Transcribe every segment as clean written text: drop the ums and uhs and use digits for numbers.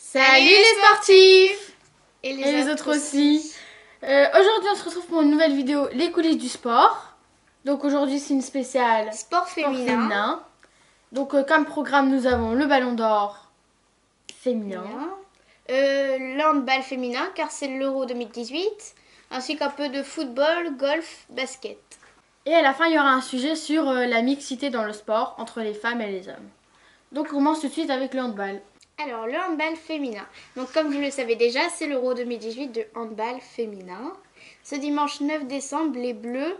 Salut les sportifs Et les autres aussi. Aujourd'hui on se retrouve pour une nouvelle vidéo, les coulisses du sport. Donc aujourd'hui c'est une spéciale sport féminin. Donc comme programme nous avons le ballon d'or féminin. Le handball féminin car c'est l'Euro 2018. Ainsi qu'un peu de football, golf, basket. Et à la fin il y aura un sujet sur la mixité dans le sport entre les femmes et les hommes. Donc on commence tout de suite avec le handball. Alors, le handball féminin. Donc, comme vous le savez déjà, c'est l'Euro 2018 de handball féminin. Ce dimanche 9 décembre, les Bleus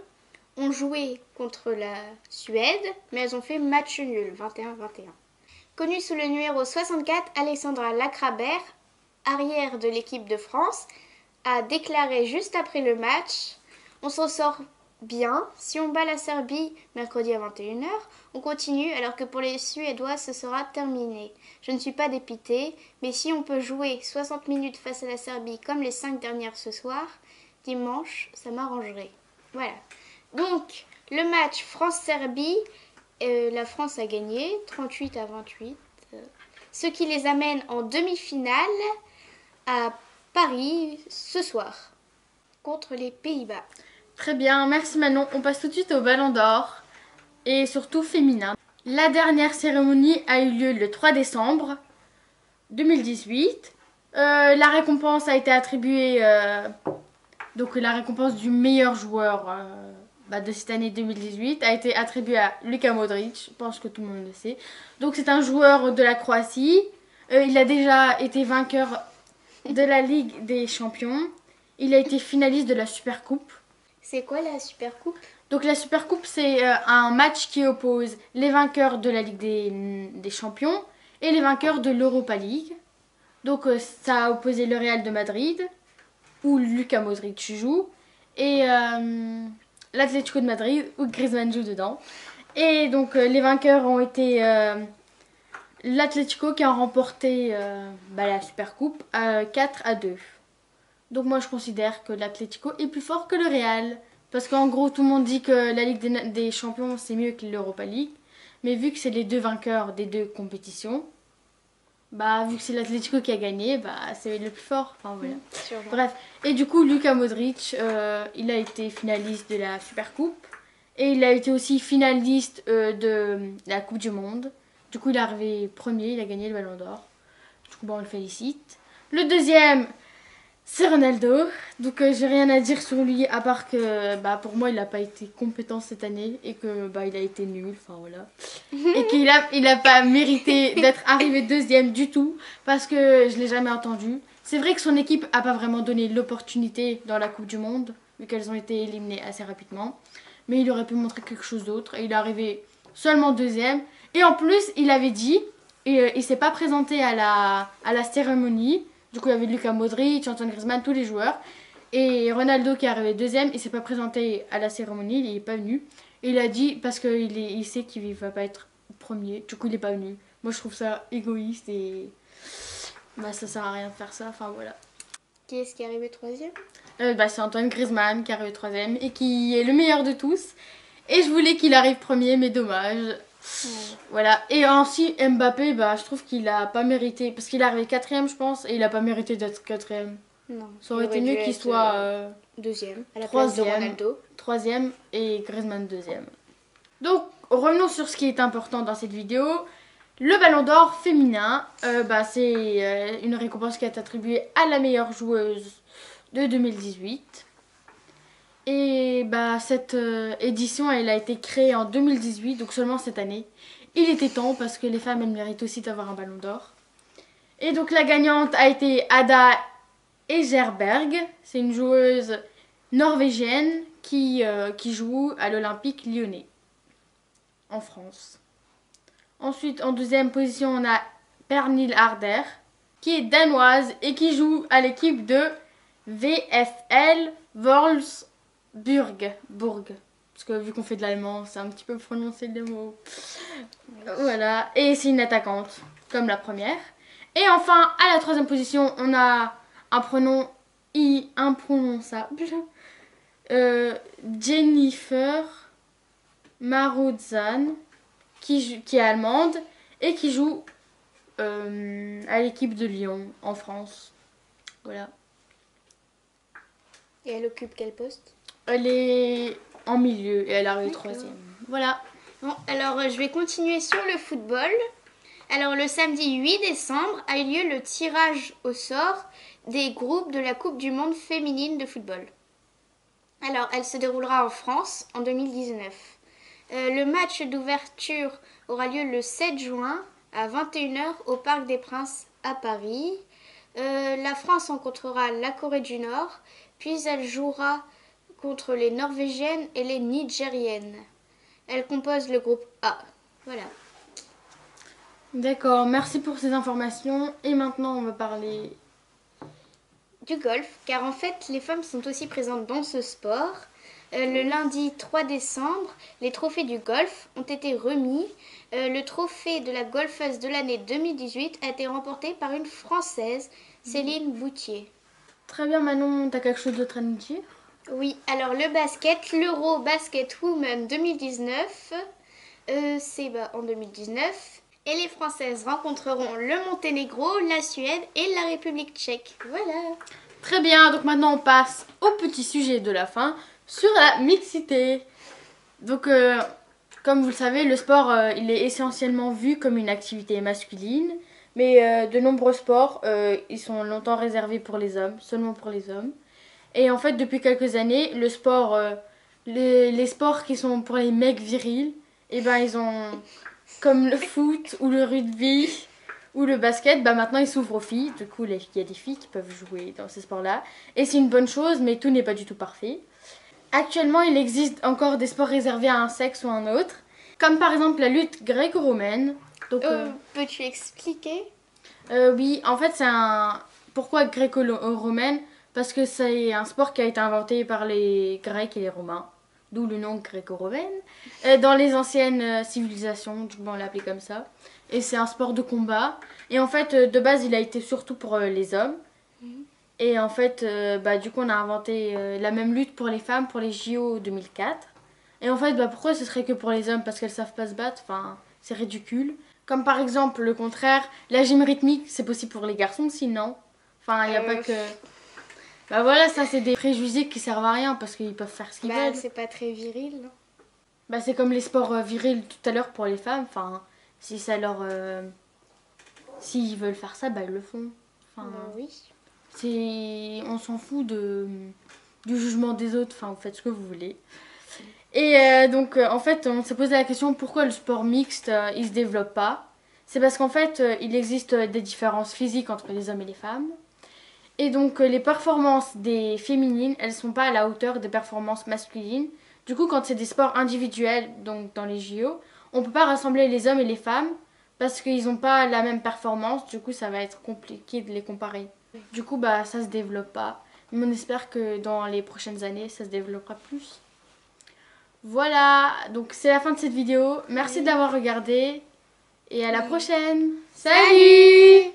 ont joué contre la Suède, mais elles ont fait match nul, 21-21. Connue sous le numéro 64, Alexandra Lacrabert, arrière de l'équipe de France, a déclaré juste après le match « On s'en sort bien, si on bat la Serbie mercredi à 21h, on continue alors que pour les Suédois ce sera terminé. Je ne suis pas dépitée, mais si on peut jouer 60 minutes face à la Serbie comme les 5 dernières ce soir, dimanche, ça m'arrangerait. » Voilà. Donc, le match France-Serbie, la France a gagné 38-28, ce qui les amène en demi-finale à Paris ce soir contre les Pays-Bas. Très bien, merci Manon. On passe tout de suite au ballon d'or et surtout féminin. La dernière cérémonie a eu lieu le 3 décembre 2018. La récompense a été attribuée, donc la récompense du meilleur joueur de cette année 2018 a été attribuée à Luka Modric. Je pense que tout le monde le sait. Donc c'est un joueur de la Croatie. Il a déjà été vainqueur de la Ligue des Champions. Il a été finaliste de la Supercoupe. C'est quoi la Supercoupe? Donc la Supercoupe, c'est un match qui oppose les vainqueurs de la Ligue des Champions et les vainqueurs de l'Europa League. Donc ça a opposé le Real de Madrid, où Luka Modric joue, et l'Atlético de Madrid, où Griezmann joue dedans. Et donc les vainqueurs ont été l'Atlético qui a remporté la Supercoupe 4-2. Donc moi je considère que l'Atlético est plus fort que le Real. Parce qu'en gros tout le monde dit que la Ligue des Champions c'est mieux que l'Europa League. Mais vu que c'est les deux vainqueurs des deux compétitions, vu que c'est l'Atlético qui a gagné, c'est le plus fort. Enfin voilà. Bref. Et du coup Luka Modric, il a été finaliste de la Supercoupe. Et il a été aussi finaliste de la Coupe du Monde. Du coup il est arrivé premier, il a gagné le Ballon d'Or. Du coup on le félicite. Le deuxième, c'est Ronaldo, donc j'ai rien à dire sur lui à part que pour moi il n'a pas été compétent cette année et que il a été nul, enfin voilà. Et qu'il a pas mérité d'être arrivé deuxième du tout parce que je l'ai jamais entendu. C'est vrai que son équipe a pas vraiment donné l'opportunité dans la Coupe du Monde vu qu'elles ont été éliminées assez rapidement. Mais il aurait pu montrer quelque chose d'autre et il est arrivé seulement deuxième. Et en plus il avait dit, et il s'est pas présenté à la cérémonie. Du coup, il y avait Luka Modric, Antoine Griezmann, tous les joueurs. Et Ronaldo qui est arrivé deuxième, il s'est pas présenté à la cérémonie, il n'est pas venu. Et il a dit, parce qu'il sait qu'il va pas être premier, du coup il n'est pas venu. Moi je trouve ça égoïste et ça sert à rien de faire ça, enfin voilà. Qui est-ce qui est arrivé troisième? C'est Antoine Griezmann qui est arrivé troisième et qui est le meilleur de tous. Et je voulais qu'il arrive premier, mais dommage. Voilà. Et ensuite Mbappé, je trouve qu'il a pas mérité parce qu'il est arrivé quatrième je pense et il a pas mérité d'être quatrième. Non. Ça aurait été mieux qu'il soit deuxième à la place de Ronaldo. Troisième et Griezmann deuxième. Donc revenons sur ce qui est important dans cette vidéo. Le Ballon d'Or féminin, c'est une récompense qui est attribuée à la meilleure joueuse de 2018. Et cette édition, elle a été créée en 2018, donc seulement cette année. Il était temps parce que les femmes, elles méritent aussi d'avoir un ballon d'or. Et donc la gagnante a été Ada Egerberg. C'est une joueuse norvégienne qui joue à l'Olympique Lyonnais, en France. Ensuite, en deuxième position, on a Pernille Harder, qui est danoise et qui joue à l'équipe de VfL Wolfsburg. Parce que vu qu'on fait de l'allemand, c'est un petit peu prononcer le mot. Voilà. Et c'est une attaquante, comme la première. Et enfin, à la troisième position, on a un pronom imprononçable. Jennifer Marutzan, qui est allemande et qui joue à l'équipe de Lyon en France. Voilà. Et elle occupe quel poste? Elle est en milieu et elle arrive D'accord. 3e. Voilà. Bon, alors je vais continuer sur le football. Alors le samedi 8 décembre a eu lieu le tirage au sort des groupes de la Coupe du Monde féminine de football. Alors elle se déroulera en France en 2019. Le match d'ouverture aura lieu le 7 juin à 21h au Parc des Princes à Paris. La France rencontrera la Corée du Nord, puis elle jouera contre les Norvégiennes et les Nigériennes. Elle compose le groupe A. Voilà. D'accord, merci pour ces informations. Et maintenant, on va parler... Du golf, car en fait, les femmes sont aussi présentes dans ce sport. Le lundi 3 décembre, les trophées du golf ont été remis. Le trophée de la golfeuse de l'année 2018 a été remporté par une Française, Céline Boutier. Très bien, Manon, t'as quelque chose d'autre à nous dire? Oui, alors le basket, l'Euro Basket Women 2019, c'est en 2019. Et les Françaises rencontreront le Monténégro, la Suède et la République tchèque. Voilà. Très bien, donc maintenant on passe au petit sujet de la fin sur la mixité. Donc, comme vous le savez, le sport, il est essentiellement vu comme une activité masculine. Mais de nombreux sports, ils sont longtemps réservés pour les hommes, seulement pour les hommes. Et en fait, depuis quelques années, le sport, les sports qui sont pour les mecs virils, eh ben, ils ont, comme le foot ou le rugby ou le basket, bah maintenant ils s'ouvrent aux filles. Du coup, il y a des filles qui peuvent jouer dans ces sports-là. Et c'est une bonne chose, mais tout n'est pas du tout parfait. Actuellement, il existe encore des sports réservés à un sexe ou à un autre, comme par exemple la lutte gréco-romaine. Donc, peux-tu expliquer? oui, en fait, c'est un... Pourquoi gréco-romaine? Parce que c'est un sport qui a été inventé par les Grecs et les Romains, d'où le nom gréco-romaine. Dans les anciennes civilisations, du coup, on l'appelait comme ça. Et c'est un sport de combat. Et en fait, de base, il a été surtout pour les hommes. Et en fait, du coup, on a inventé la même lutte pour les femmes pour les JO 2004. Et en fait, pourquoi ce serait que pour les hommes? Parce qu'elles savent pas se battre. Enfin, c'est ridicule. Comme par exemple, le contraire, la gym rythmique, c'est possible pour les garçons, sinon. Enfin, il n'y a pas que... Bah voilà, ça, c'est des préjugés qui servent à rien parce qu'ils peuvent faire ce qu'ils veulent. C'est pas très viril. Bah, c'est comme les sports virils tout à l'heure pour les femmes. Enfin, si ça leur... S'ils veulent faire ça, ils le font. Enfin, oui. on s'en fout du jugement des autres. Enfin, vous faites ce que vous voulez. Et donc, en fait, on s'est posé la question pourquoi le sport mixte, il se développe pas. C'est parce qu'en fait, il existe des différences physiques entre les hommes et les femmes. Et donc, les performances des féminines, elles sont pas à la hauteur des performances masculines. Du coup, quand c'est des sports individuels, donc dans les JO, on peut pas rassembler les hommes et les femmes parce qu'ils n'ont pas la même performance. Du coup, ça va être compliqué de les comparer. Du coup, ça se développe pas. Mais on espère que dans les prochaines années, ça se développera plus. Voilà, donc c'est la fin de cette vidéo. Merci d'avoir regardé et à la prochaine. Salut!